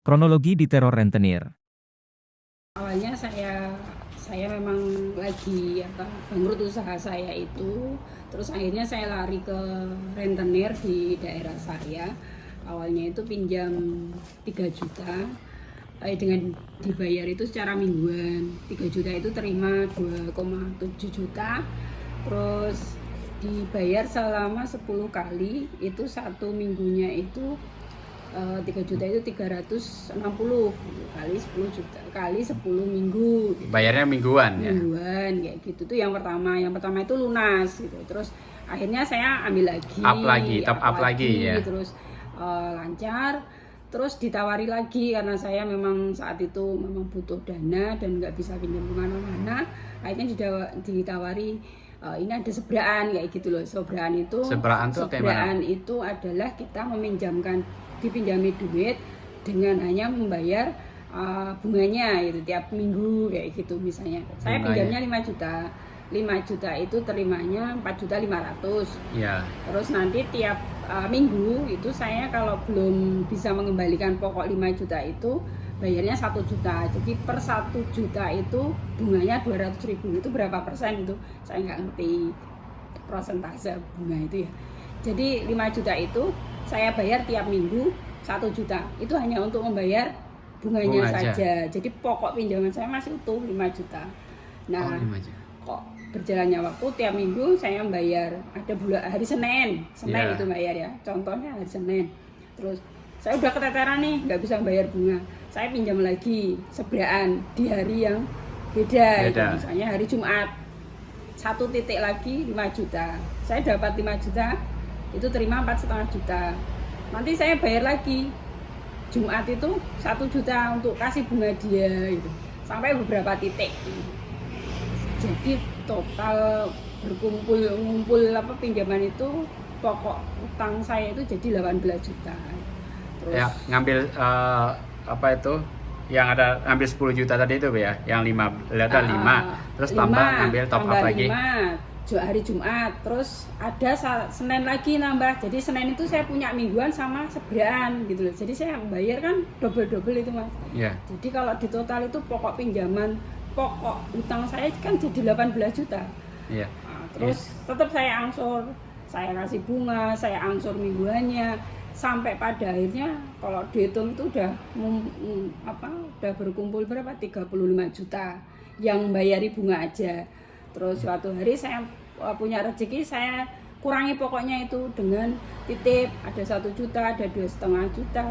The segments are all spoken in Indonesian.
Kronologi diteror rentenir. Awalnya saya memang lagi bangkrut usaha saya itu, terus akhirnya saya lari ke rentenir di daerah saya. Awalnya itu pinjam 3 juta, dengan dibayar itu secara mingguan. 3 juta itu terima 2,7 juta, terus dibayar selama 10 kali, itu satu minggunya itu 3 juta itu 360 kali 10 juta kali 10 minggu gitu. Bayarnya mingguan ya? Mingguan kayak gitu tuh yang pertama itu lunas gitu. Terus akhirnya saya ambil lagi, top up lagi ya. Terus lancar, terus ditawari lagi karena saya memang saat itu memang butuh dana dan nggak bisa pinjam kemana-mana. Akhirnya ditawari ini ada sebraan kayak gitu loh. Sebraan itu adalah kita dipinjami duit dengan hanya membayar bunganya gitu tiap minggu kayak gitu. Misalnya saya pinjamnya 5 juta. 5 juta itu terimanya 4.500.000. Ya. Terus nanti tiap minggu itu saya kalau belum bisa mengembalikan pokok 5 juta itu bayarnya 1 juta. Jadi per 1 juta itu bunganya 200.000. Itu berapa persen itu? Saya nggak ngerti persentase bunga itu ya. Jadi 5 juta itu saya bayar tiap minggu 1 juta. Itu hanya untuk membayar bunganya saja. Jadi pokok pinjaman saya masih utuh 5 juta. Nah, kok berjalannya waktu tiap minggu saya membayar, ada hari Senin itu bayar ya. Contohnya hari Senin. Terus saya udah keteteran nih, nggak bisa bayar bunga. Saya pinjam lagi sebraan di hari yang beda. Gitu. Misalnya hari Jumat. 1 titik lagi 5 juta. Saya dapat 5 juta, itu terima 4,5 juta. Nanti saya bayar lagi Jumat itu 1 juta untuk kasih bunga dia gitu. Sampai beberapa titik. Jadi total ngumpul pinjaman itu pokok utang saya itu jadi 18 juta. Terus ya, ngambil yang ada ngambil 10 juta tadi itu ya, yang 5 terus tambah ngambil top up lagi 5 hari Jumat, terus ada Senin lagi nambah. Jadi Senin itu saya punya mingguan sama sebraan gitu loh. Jadi saya bayar kan double itu Mas. Yeah. Jadi kalau di total itu pokok utang saya kan jadi 18 juta. Yeah. Nah, terus tetap saya angsur, saya kasih bunga, saya angsur mingguannya. Sampai pada akhirnya kalau dihitung itu udah berkumpul berapa? 35 juta yang bayari bunga aja. Terus suatu hari saya punya rezeki, saya kurangi pokoknya itu dengan titip, ada 1 juta, ada 2,5 juta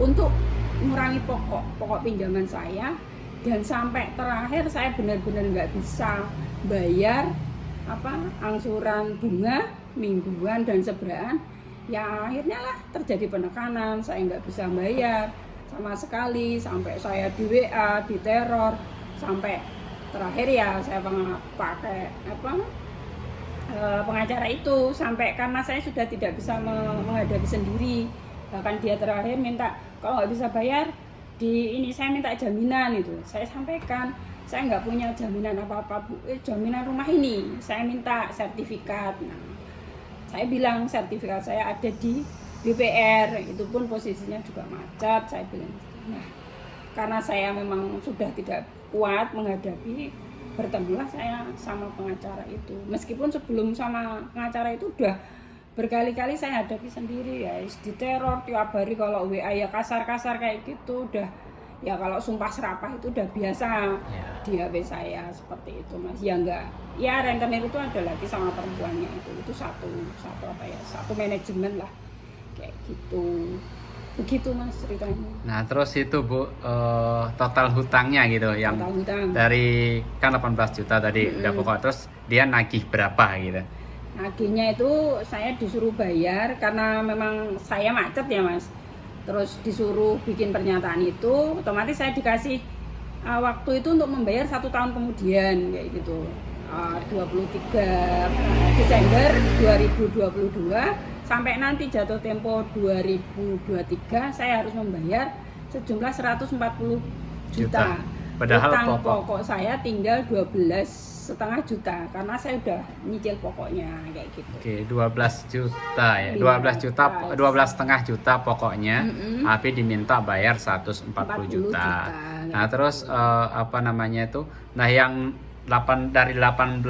untuk mengurangi pokok pinjaman saya. Dan sampai terakhir saya benar-benar nggak bisa bayar angsuran bunga mingguan dan sebraan. Ya akhirnya lah terjadi penekanan, saya nggak bisa bayar sama sekali, sampai saya di WA, diteror, sampai terakhir ya saya pakai pengacara itu, sampai karena saya sudah tidak bisa menghadapi sendiri. Bahkan dia terakhir minta, kalau nggak bisa bayar saya minta jaminan itu. Saya sampaikan saya nggak punya jaminan apa-apa Bu, jaminan rumah ini, saya minta sertifikat. Nah, saya bilang sertifikat saya ada di BPR, itu pun posisinya juga macet. Saya bilang, nah karena saya memang sudah tidak kuat menghadapi, bertemulah saya sama pengacara itu. Meskipun sebelum sama pengacara itu udah berkali-kali saya hadapi sendiri ya, diteror tiap hari. Kalau WA ya kasar-kasar kayak gitu, udah ya kalau sumpah serapah itu udah biasa di HP saya seperti itu Mas. Ya enggak, ya rentenir itu ada lagi sama perempuannya itu satu manajemen lah kayak gitu. Begitu Mas ceritanya. Nah terus itu Bu, total hutangnya gitu yang dari kan 18 juta tadi udah pokok, terus dia nagih berapa gitu? Nagihnya itu saya disuruh bayar karena memang saya macet ya Mas. Terus disuruh bikin pernyataan itu, otomatis saya dikasih waktu itu untuk membayar 1 tahun kemudian kayak gitu. 23 Desember 2022 sampai nanti jatuh tempo 2023 saya harus membayar sejumlah 140 juta. Padahal utang pokok saya tinggal 12 12,5 juta karena saya udah nyicil pokoknya kayak gitu. Oke, 12 juta ya. 12,5 juta pokoknya. Tapi diminta bayar 140 juta. Nah, terus apa namanya itu? Nah, yang dari 18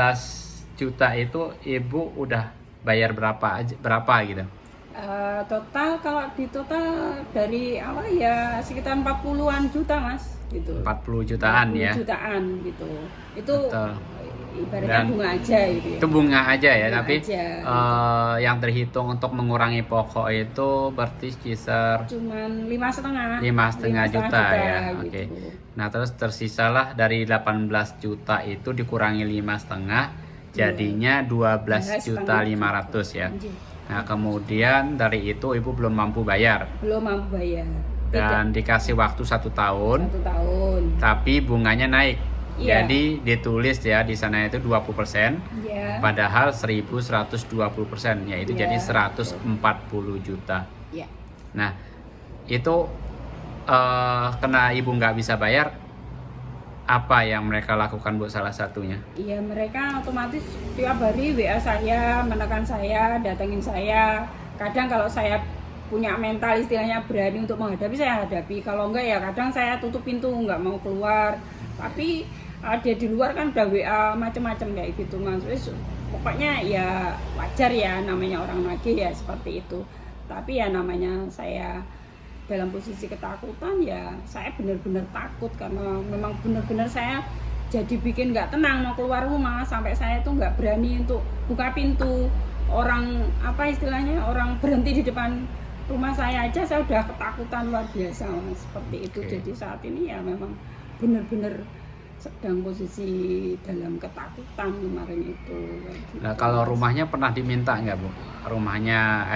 juta itu Ibu udah bayar berapa gitu? Total kalau di total dari awal ya sekitar 40-an juta Mas gitu. 40 jutaan 40 ya. jutaan gitu. Itu Betul. Ibaratnya bunga aja gitu ya. Itu bunga aja ya, Bunga tapi aja. Yang terhitung untuk mengurangi pokok itu berarti sekitar Cuman 5,5 juta ya. gitu. Oke. Nah, terus tersisalah dari 18 juta itu dikurangi 5,5 jadinya 12,5 juta ya. Nah, kemudian dari itu Ibu belum mampu bayar. Belum mampu bayar. Dan dikasih waktu 1 tahun. 1 tahun. Tapi bunganya naik. Iya. Jadi ditulis ya di sana itu 20%. Iya. Padahal 1.120%, yaitu Iya. jadi 140 juta. Iya. Nah, itu kena Ibu nggak bisa bayar, apa yang mereka lakukan Bu salah satunya? Iya, mereka otomatis tiap hari WA saya, menekan saya, datengin saya. Kadang kalau saya punya mental istilahnya berani untuk menghadapi, saya hadapi. Kalau enggak ya kadang saya tutup pintu, nggak mau keluar. Tapi ada di luar kan udah WA macam-macam kayak gitu Mas. Pokoknya ya wajar ya, namanya orang nagih ya seperti itu. Tapi ya namanya saya dalam posisi ketakutan, ya saya benar-benar takut karena memang benar-benar saya jadi bikin nggak tenang mau keluar rumah, sampai saya tuh nggak berani untuk buka pintu. Orang apa istilahnya, orang berhenti di depan rumah saya aja saya udah ketakutan luar biasa Mas, seperti itu. Jadi saat ini ya memang benar-benar sedang posisi dalam ketakutan kemarin itu. Nah, kalau rumahnya pernah diminta nggak Bu? Rumahnya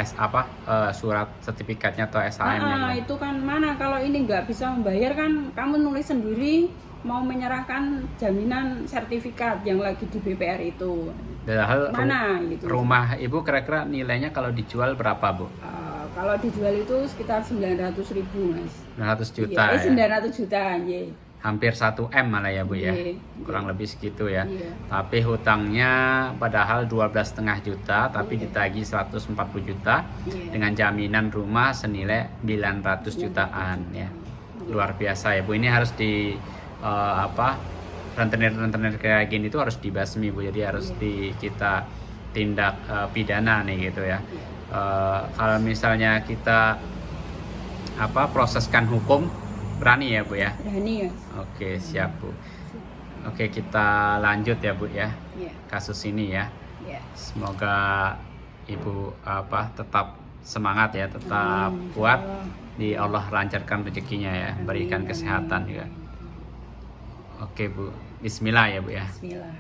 surat sertifikatnya atau SHM-nya? Itu kan mana kalau ini nggak bisa membayar kan kamu nulis sendiri mau menyerahkan jaminan sertifikat yang lagi di BPR itu. Padahal mana gitu. Rumah Ibu kira-kira nilainya kalau dijual berapa Bu? Kalau dijual itu sekitar 900.000 Mas. 900 juta ya? 900 juta ya. Hampir 1 M malah ya Bu ya, kurang lebih segitu ya. Tapi hutangnya padahal 12,5 juta, tapi ditagih 140 juta dengan jaminan rumah senilai 900 jutaan ya. Luar biasa ya Bu, ini harus di rentenir-rentenir kayak gini itu harus dibasmi Bu, jadi harus kita tindak pidana nih gitu ya. Kalau misalnya kita proseskan hukum, berani ya Bu ya? Berani ya. Oke, siap Bu. Oke, kita lanjut ya Bu ya. Kasus ini ya. Semoga Ibu tetap semangat ya, tetap kuat. Di Allah lancarkan rezekinya ya, berikan kesehatan juga. Oke Bu, Bismillah ya Bu ya. Bismillah.